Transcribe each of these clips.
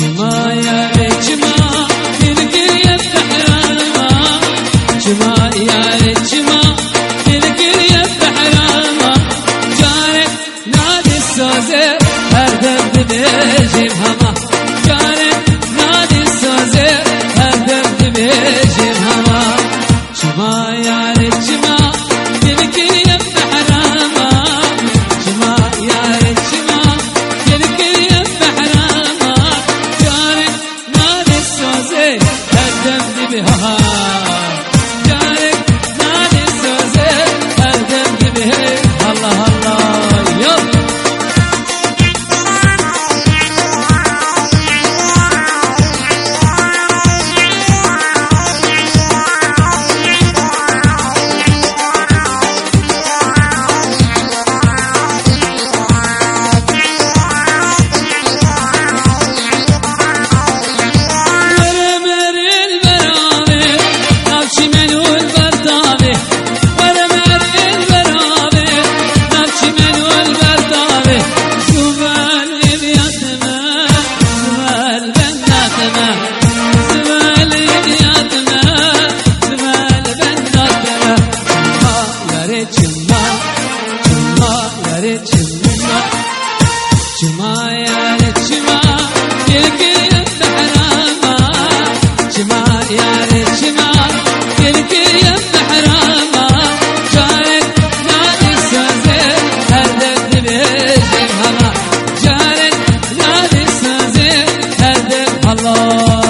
جما يا جما الكل يفتح راما جما يا جما الكل يفتح راما جارك نادي السوزي هردم بيجي بهما جارك نادي السوزي هردم بيجي بهما جما يا جما الكل يفتح راما جما يا جما الكل يفتح راما جارك نادي السوزي هردم بها جارك نادي السوزي هردم بها الله الله يلا جما يا جما الكل يفتح راما جما يا جما الكل يفتح راما جارك نادي السوزي هردم بيجي بهما جارك نادي السوزي هردم الله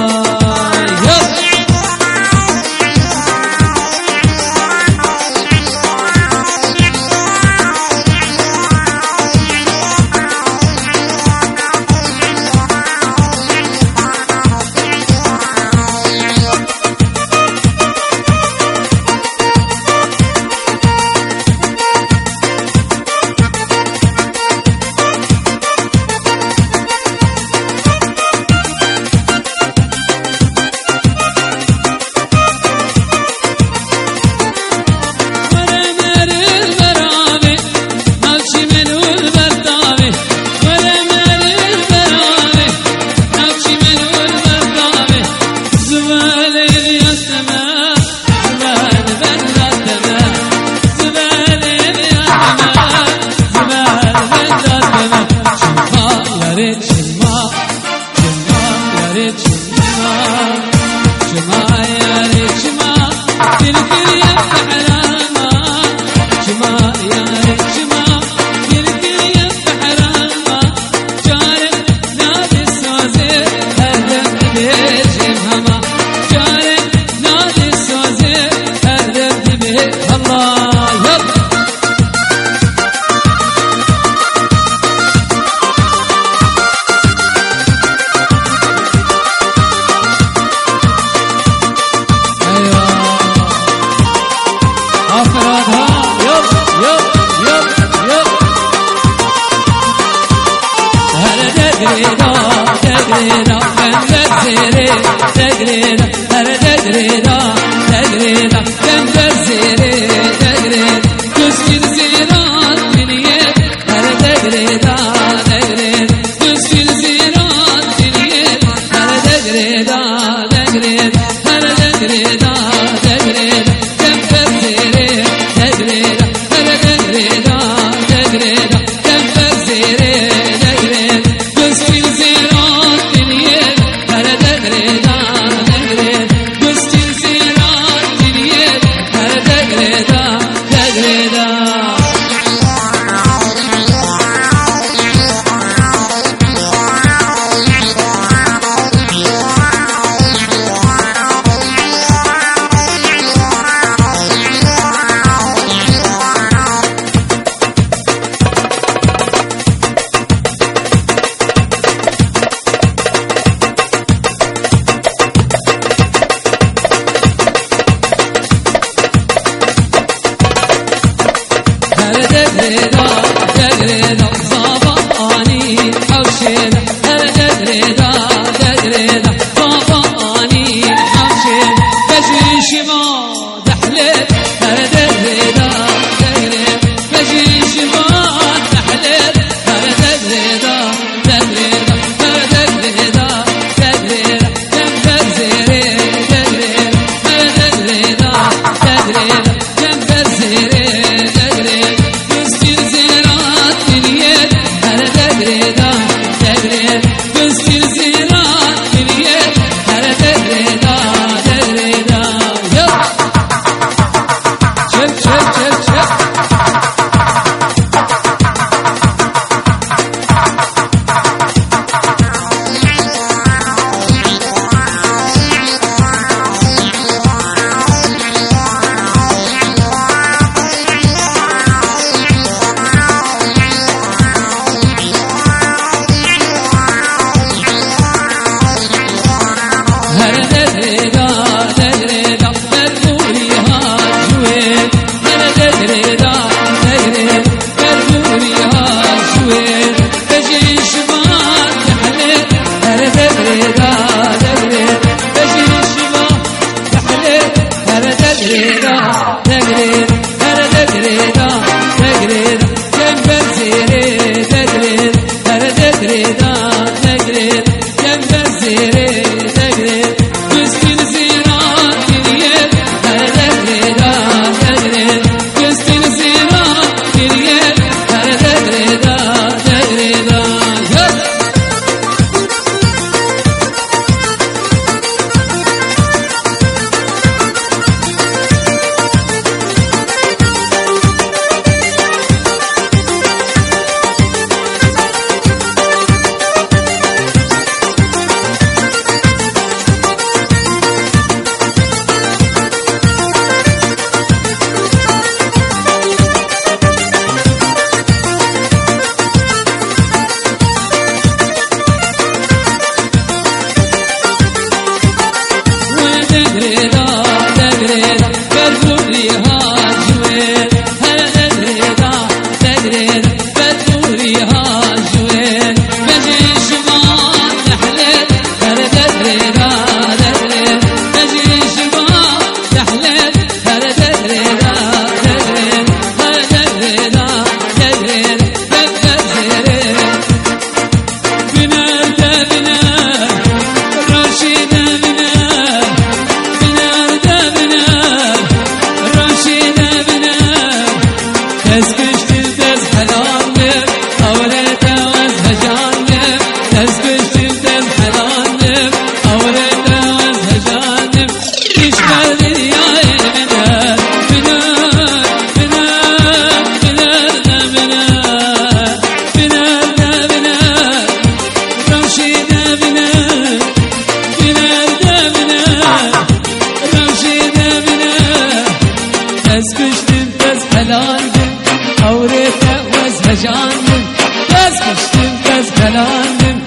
كشتم بس كلامم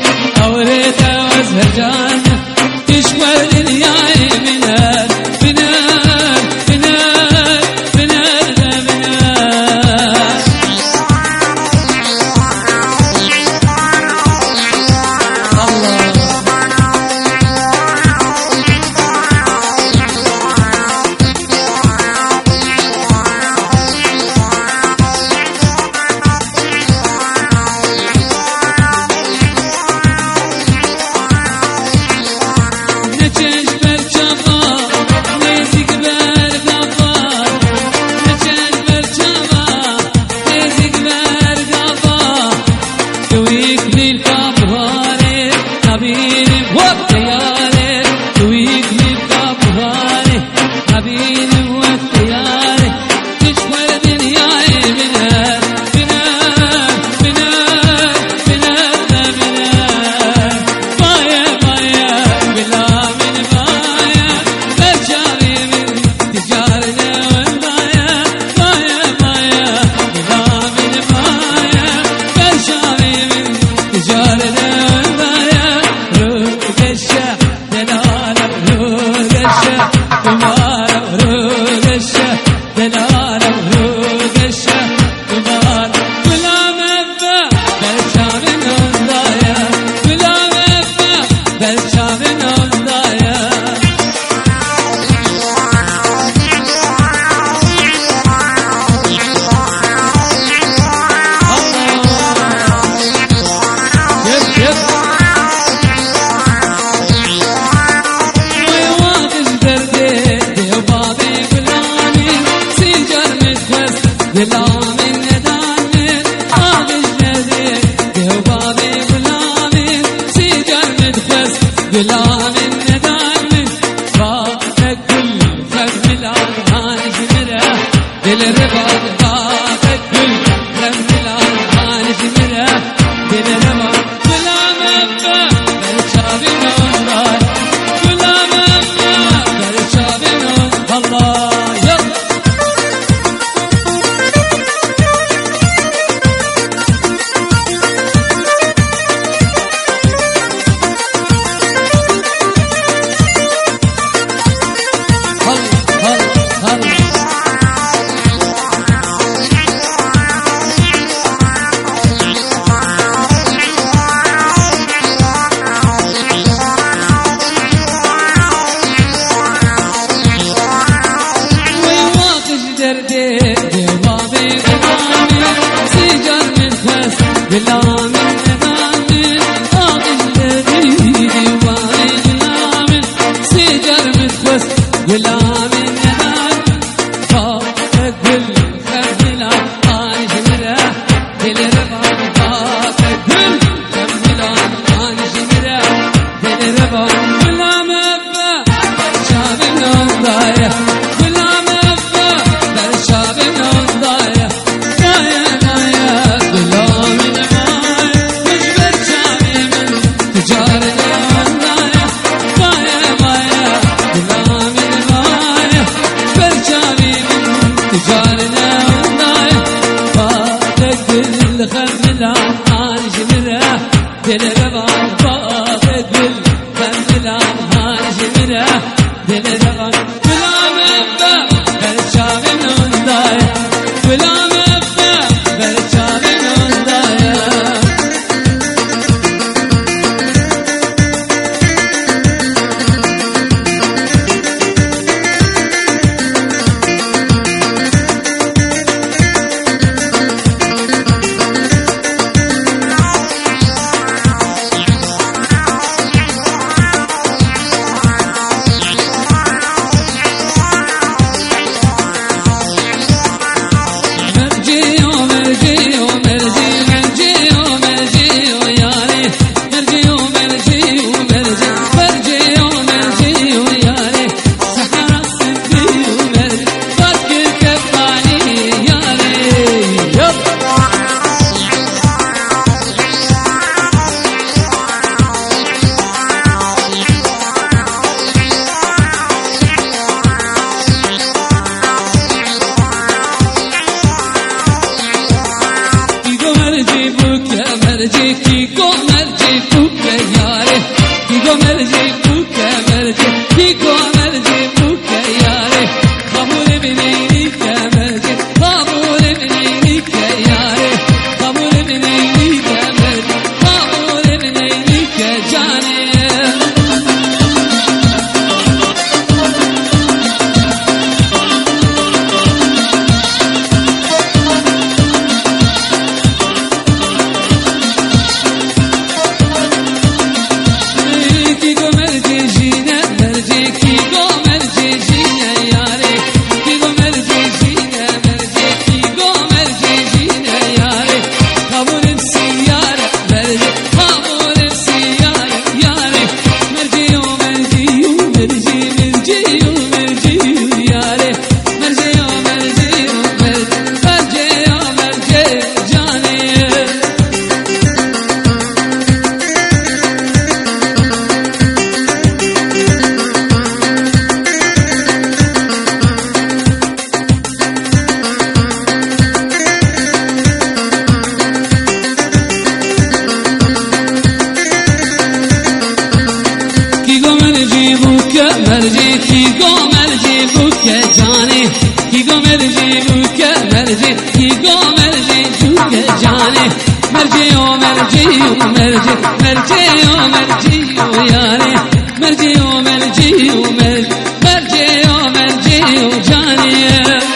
أوريت وزهر جانم تشوى دنياي منال منال منال منال منال کی گو مرجی بوکه جانه کی گو مرجی بوکه مرجی کی گو مرجی بوکه جانه مرجی و مرجی و مرجی مرجی و مرجی و یاره مرجی و مرجی و مرجی مرجی و مرجی و جانه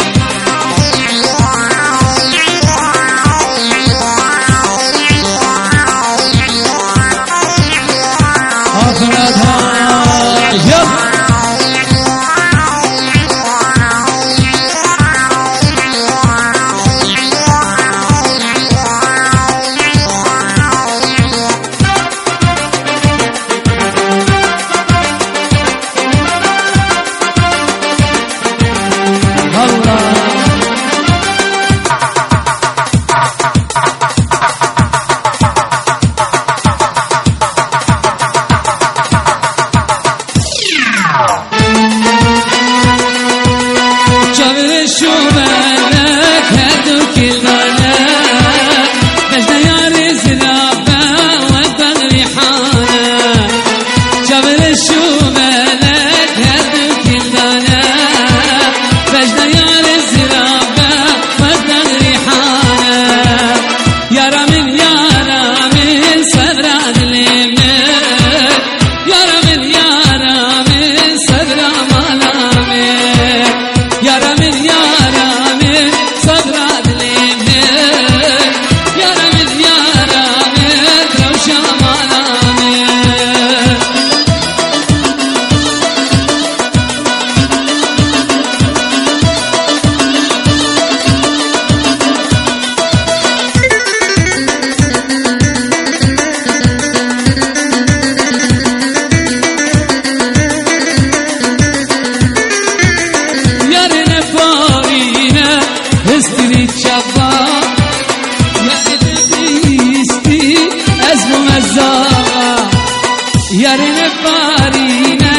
yarın farine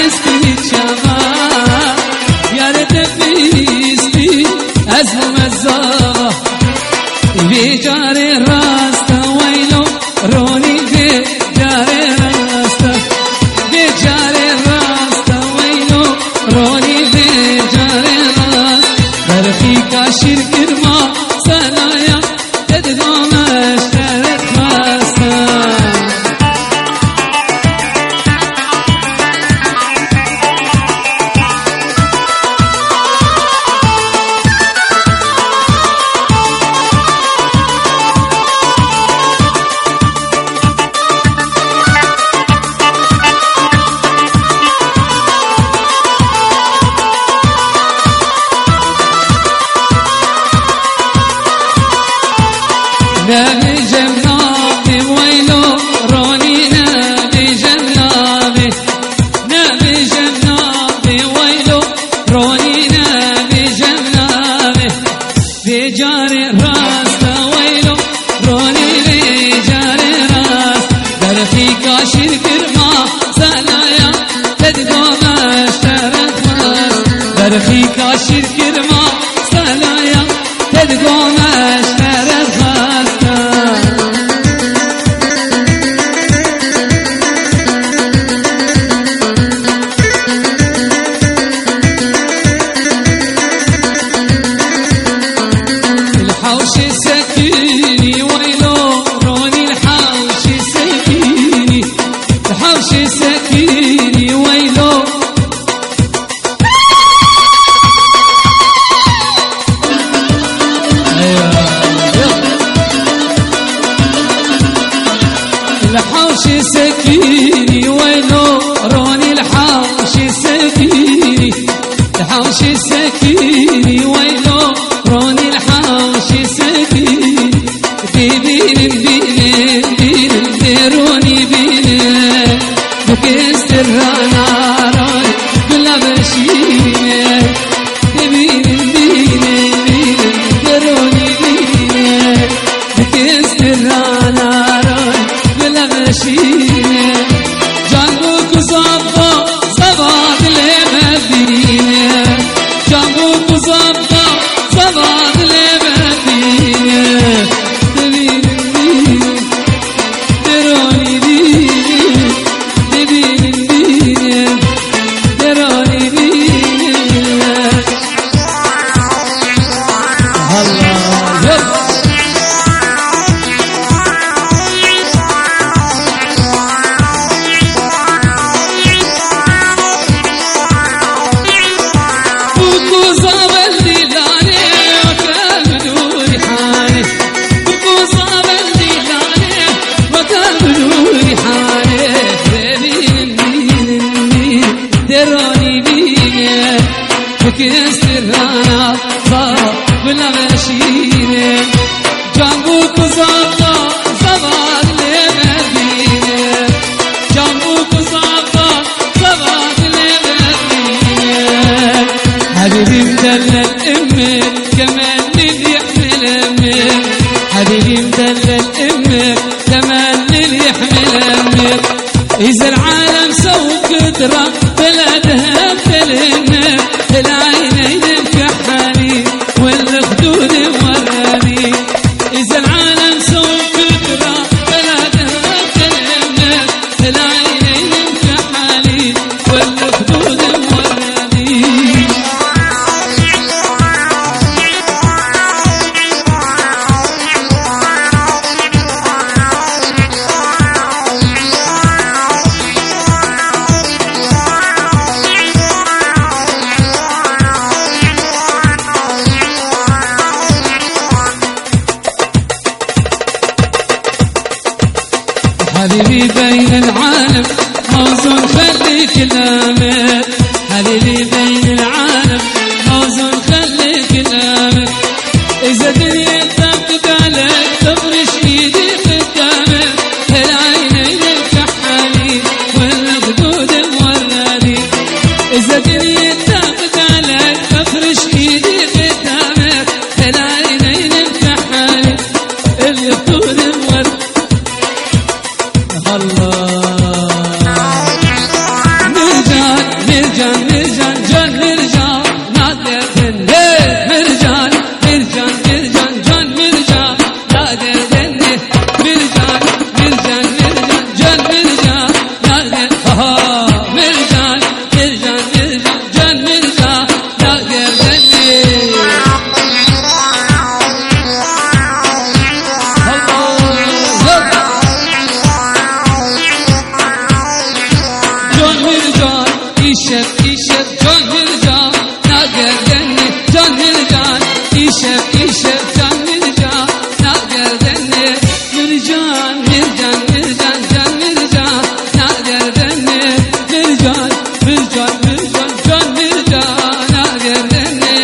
isti çama yarın fisti azmu mazza becar rasta waylo roni becar rasta waylo roni becar rasta darfi kaşir kirma sanaya dedgama şeret masta نبي جنابي ويلو روني نبي جنابي ويلو روني نبي جنابي بجار راس ويلو روني بجار راس درخي كاشر كرما سنايا تدقوم اشترت راس درخي كاشر كرما سنايا تدقوم اشترت راس سكيني ويلو الحوش سكيني ويلو روني الحوش سكيني الحوش سكيني ويلو روني الحوش سكيني بيبين روني بين بكستر ناري كل بشيني بين روني بين بكستر ناري كل بشيني جنبك صبا صباح المدينة جنبك صبا صباح المدينة بين روني تملي اللي يحمل النير. إذا العالم سوى قدرة بلا ذهب بلا النار، العينين مكحلين والخدود مورانين. إذا العالم سوى قدرة بلا ذهب بلا النار، العينين مكحلين والخدود مورانين. حبيبي بين العالم موزون خلي كلامك، حبيبي بين العالم موزون خلي كلامك. إذا دنيا تنقد عليك تفرش إيدي قدامك، العينين مكحلين والخدود مورانين. إذا دنيا تنقد عليك تفرش إيدي قدامك، العينين مكحلين الخدود مورانين. مرجان مرجان جان مرجان نادر دني، مرجان مرجان مرجان جان مرجان نادر دني، مرجان مرجان مرجان جان مرجان نادر مرجان مرجان مرجان جان مرجان نادر دني. İşep işep can mircan nager denni, can mircan işep işep can mircan nager denni, mircan mircan mircan can mircan nager denni, mircan mircan mircan can mircan nager denni.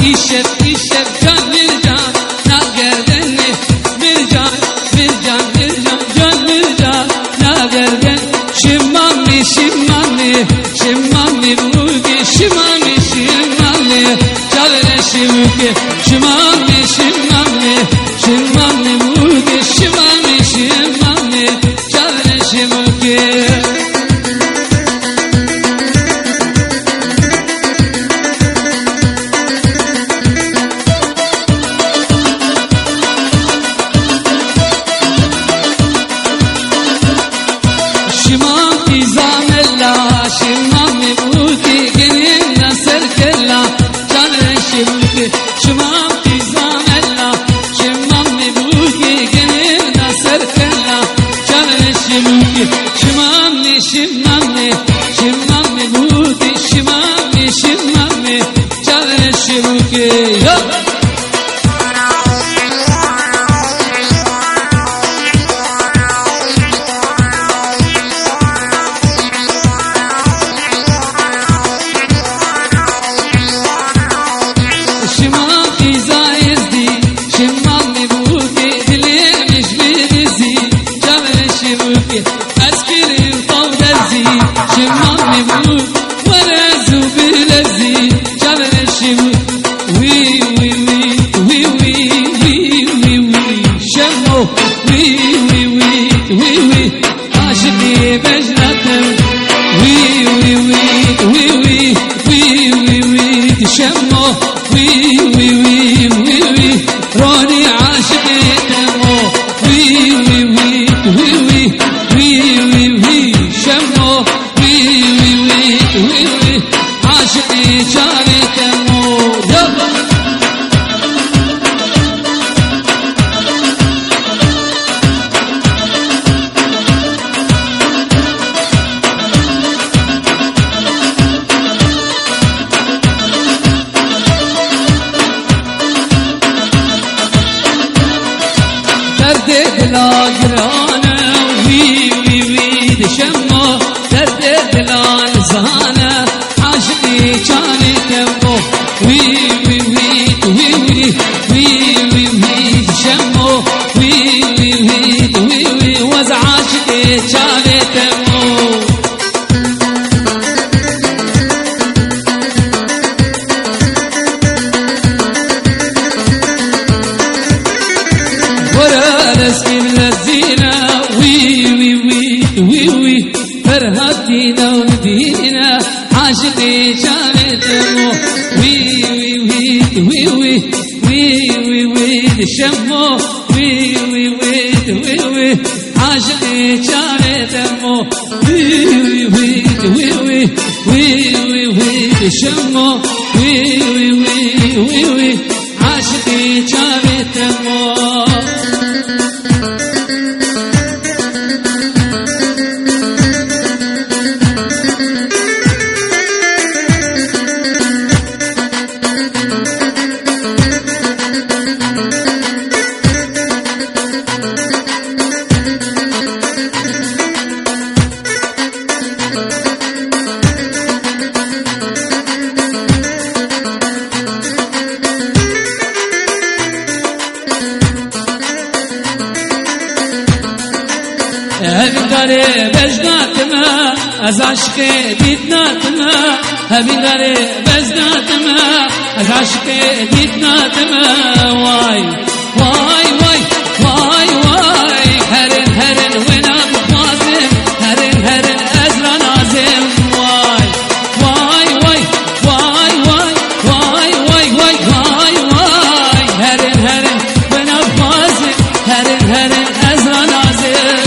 İşep işep can mircan nager denni, mircan mircan mircan can mircan nager denni. Şimamni şimamni şimamni bugi şimamni şimamni çavre şimuki şimamni şimamni şimamni bugi şimamni şimamni çavre şimuki. Şimam buki gelin nasır kella can reşimki, şimam izamella şimam buki gelin nasır kella can reşimki, şimam şimam buki şimam can reşimki. أسكري وطودزي شمام بوك ورازو بلزي جبل الشموك وي وي وي وي وي وي وي وي شمو وي وي وي وي وي عاشقي بجنتم وي وي وي وي وي وي وي وي شمو وي وي وي وي وي روني عاشقي تمو وي وي وي وي وي وي وي وي شمو وي وي وي وي وي عاشقي شاري تمو يلا. گرانه وی وی وی دشمو درد دلان زانه عاشقی چانی تمو وی وی وی وی وی وی وی وی دشمو وی وی وی وی وی وز عاشقی چانی تمو فرهدينا وندينا عاشقي شانتمو وي وي وي وي وي وي وي وي دشمو وي وي وي وي وي عاشقي شانتمو وي وي وي وي وي وي وي وي دشمو وي وي وي وي وي عاشقي شانتمو همین داره بجناتما از عشق دیدناتما همین داره بجناتما از عشق دیدناتما وای وای وای وای وای هرن هرن ونا بخوازم هرن هرن ازرا نازم وای وای وای وای وای وای وای وای وای هرن هرن ونا بخوازم هرن هرن ازرا نازم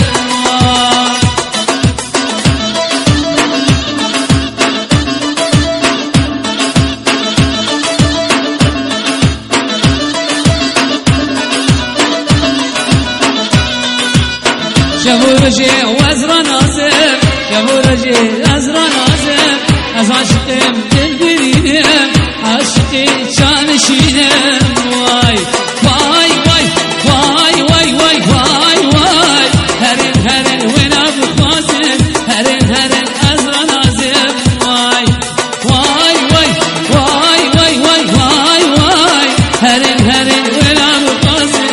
شبورجي وازرا نازم شبورجي ازرا نازم از عشقم دل بريدم عشقي شانشينم واي واي واي واي واي واي واي واي هرن هرن وين بخوازم هرن هرن ازرا نازم واي واي واي واي واي واي واي واي هرن هرن وين بخوازم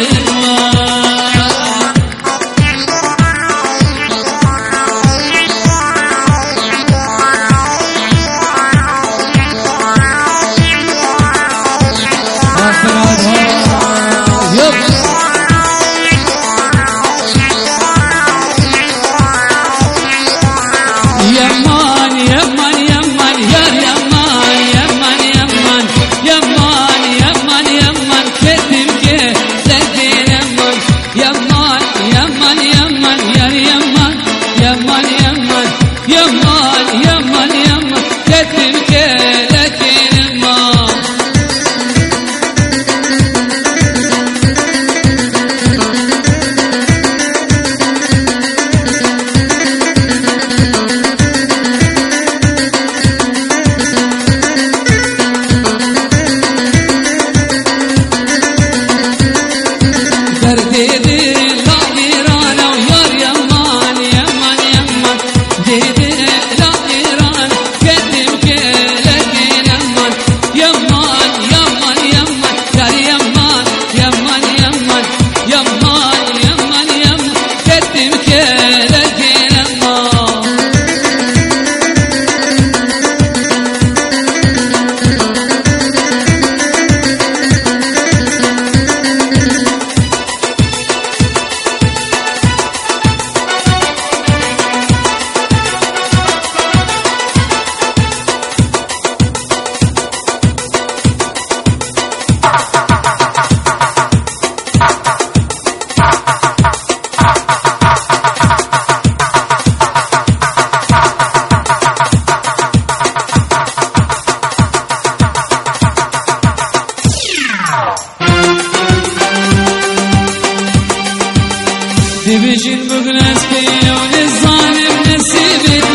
دبجين بقناس بيه وللظالم نسيبك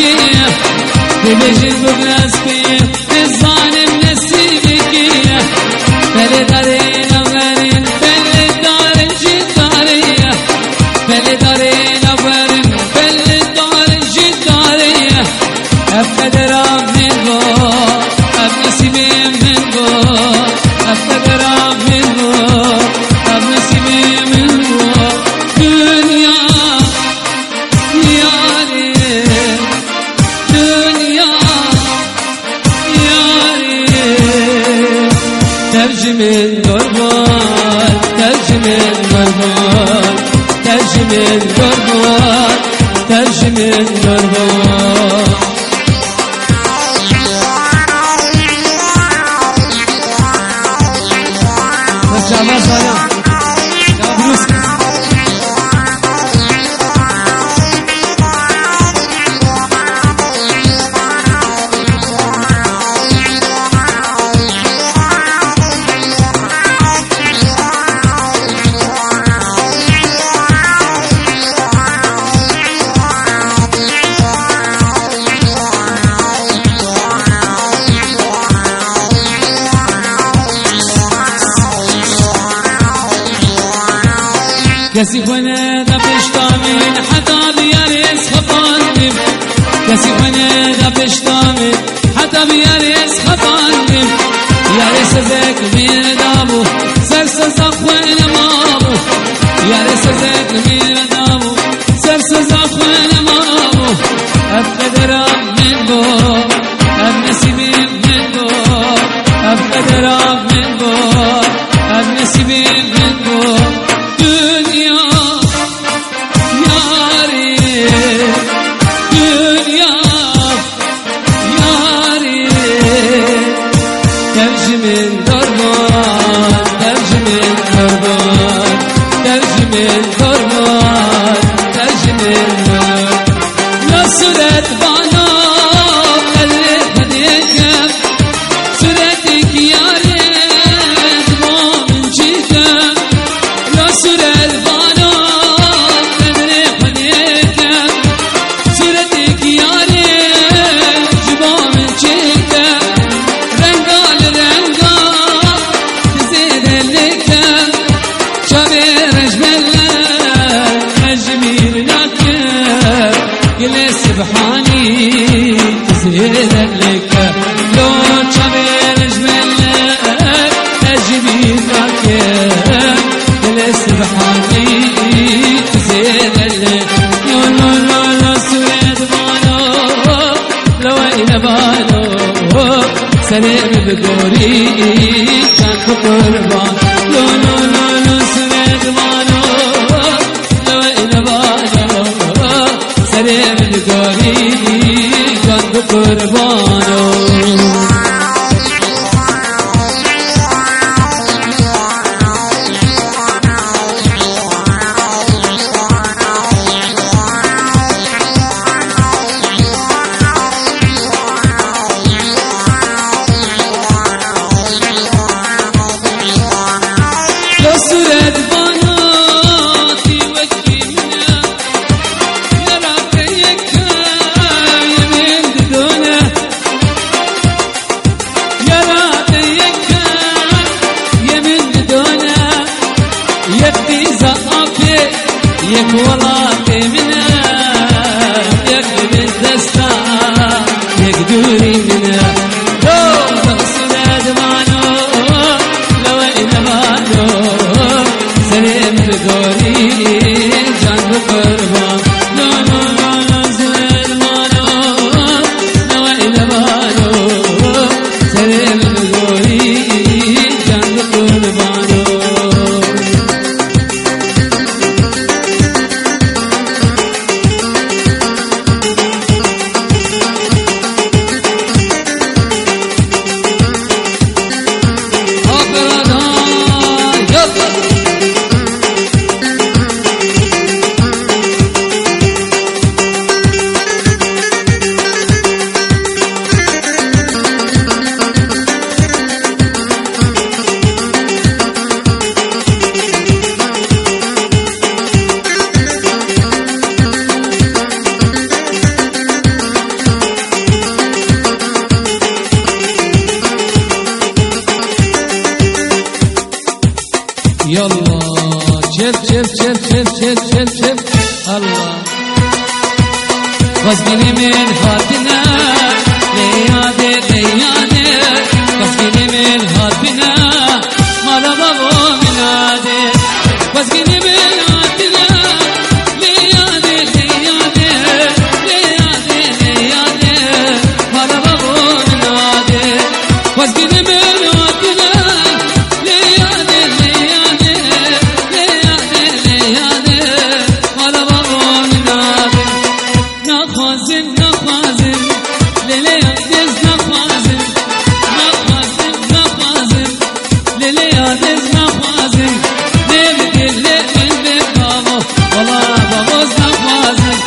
دبجين بقناس بيه للظالم نسيبك بلد دارين وغارين بلد دارين جد دارية بلد داري نبرن بالدار جداري أفقدر من بو أبنسيبي من بو أفقدر من بو أبنسيبي من بو دنيا ياري دنيا ياري ترجمين قربان ترجمين قربان ترجمين قربان ترجمين قربان Çağlar Sayan Yavruz كسي خونه دا پشتامین حتی بیاریز خفاندیم کسی خونه دا پشتامین حتی بیاریز خفاندیم یاریز زک میر دابو سر سزا خوین مابو یاریز زک میر دابو سر سزا خوین مابو افقدرام من بو اب نسیبی من بو افقدرام من بو اب نسیبی من بو ترجمين قربان ترجمين قربان ترجمين قربان ترجمين لا سورة بانا قدر هديك سورتك يا ريت ما من جيتك لا سورة بانا قدر هديك سورتك يا ريت ما من جيتك سبحاني تزيد لك لو تشبير جملك أجمل لك يا سبحاني تزيد لك لو لو لو لو سويد بانو لو إن بانو سليم بقوري كان قربان لو لو لو لو سويد بانو لو إن بانو سليم بقوري كان قربانو يك ولاقي منا يك بالدستا يك دوري منا لو بغسل دمانو لو إن مانو سليم بقولي جنب قربان لو لو لو لو سليم دمانو لو إن مانو سليم بقولي جنب قربانو Allah vazginimin hatine leyade leyade vazginimin hatine maraba bu minade vazginimin hatine leyade leyade leyade leyade maraba bu minade vazginimin hatine leyade leyade leyade leyade maraba bu minade nakhwazin nakhwazin lele yadiz nakhwazin nakhwazin nakhwazin lele yadiz nakhwazin nevdille mende bavo wala bavoz nakhwazin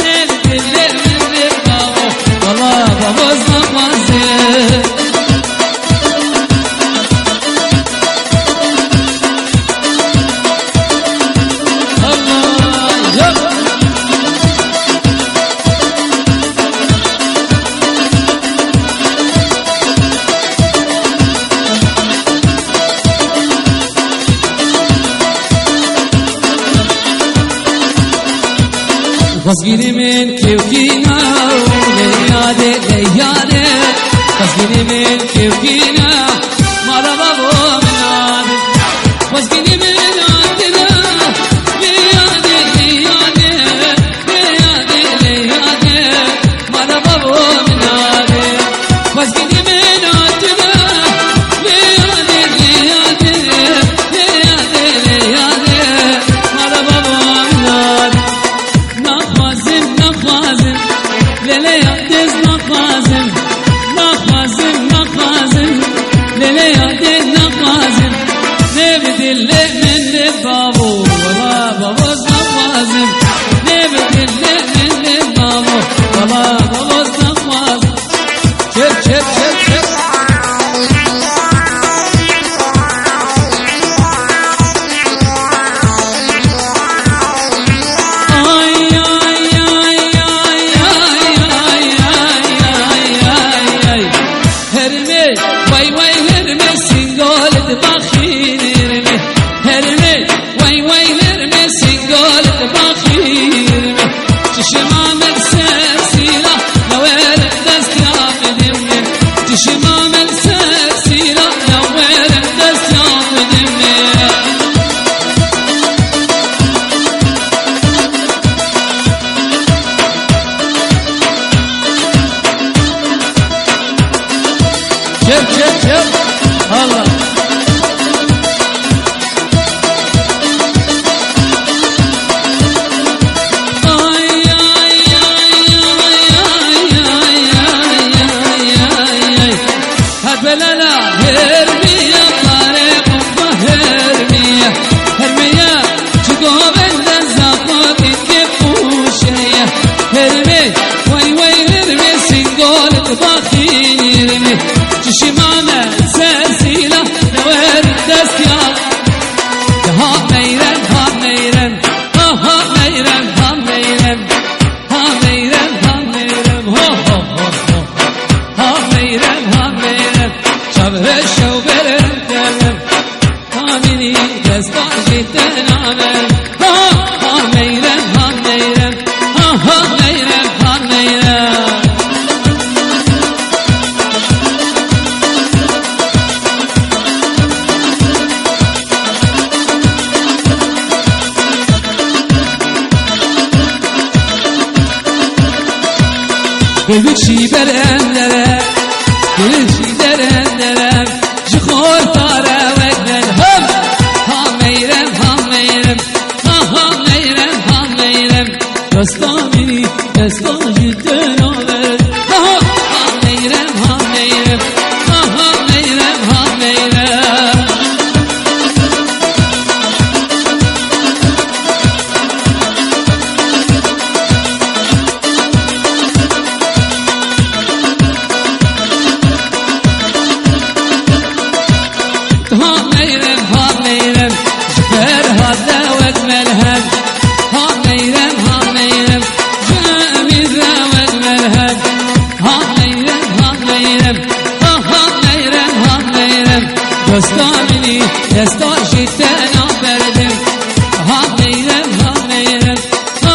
nevdille mende bavo wala bavoz nakhwazin Allah yok vazginimin kevkina leyade leyade vazginimin kevkina maraba bu minade vazginimin adına leyade leyade leyade leyade maraba bu minade vazginimin adına leyade leyade leyade leyade maraba bu minade nakhwazin nakhwazin lele yadiz nakhwazin nakhwazin nakhwazin lele yadiz nakhwazin nevdille mende bavo wala bavoz nakhwazin nevdille mende bavo wala bavoz nakhwazin çep çep çep çep çep çep çep Allah Çişimame sersiyle never destiyat ha meyren ha meyren ha ha meyren ha meyren ha meyren ha meyren ho ho ho ho ha meyren ha meyren şavre şavberen derem ha mini destajitten amel ha ha meyren ha meyren ha ha meyren ha meyren Gülük şiberenlere, gülük şiberenlere, jıkhor tara vekler ham, ha meyrem, ha meyrem, ha meyrem, ha meyrem, dastamini, dastajitten aver, ha meyrem, ha meyrem, ha meyrem, ha meyrem. Dostamini, destajitten aferdim. Ha meyrem, ha meyrem, ha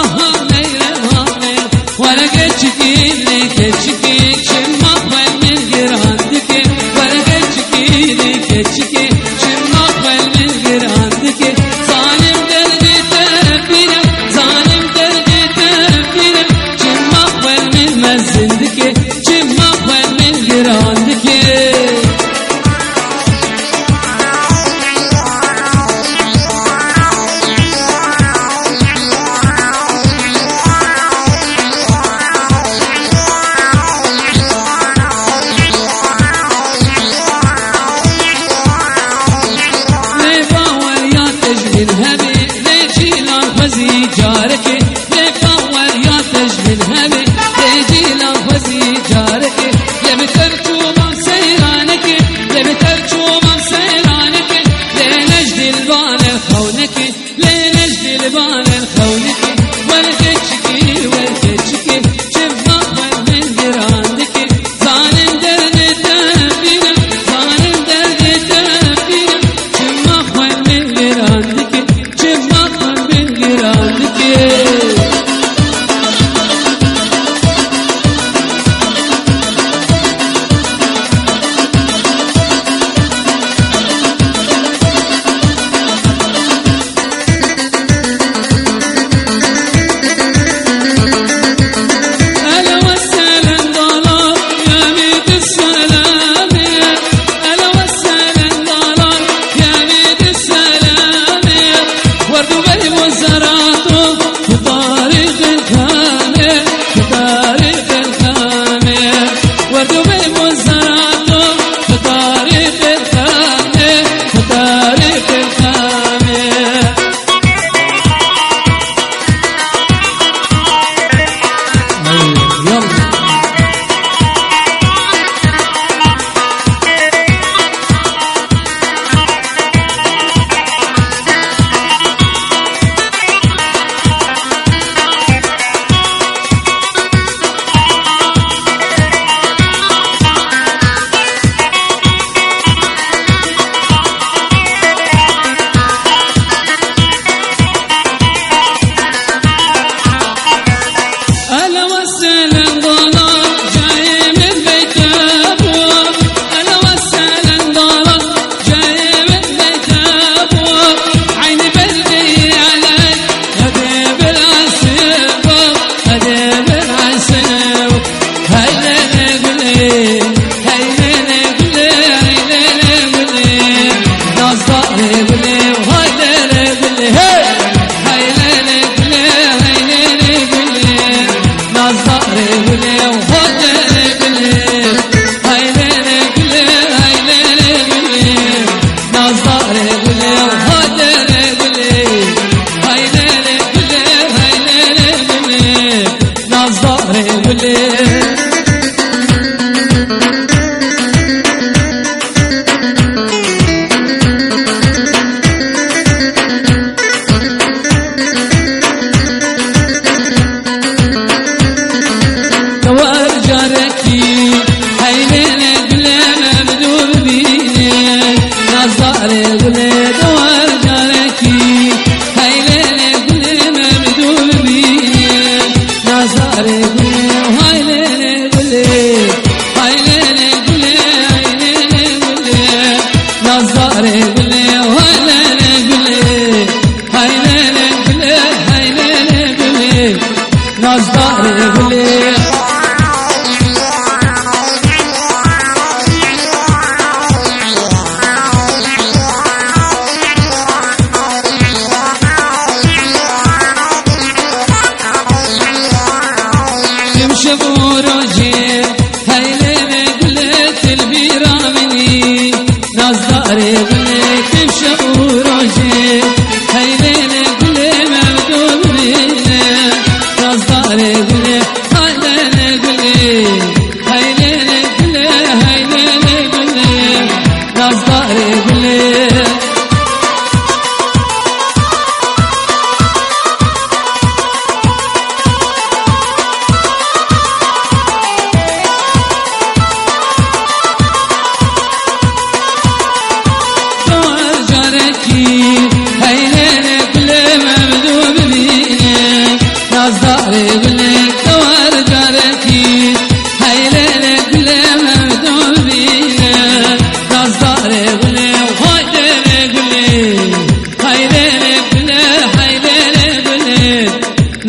güle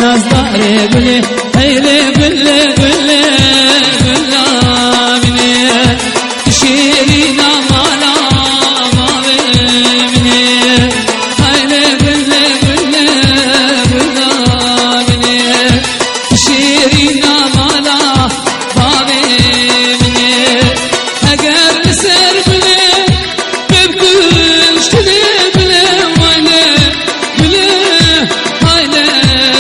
nazlar güle, hayli güle güle.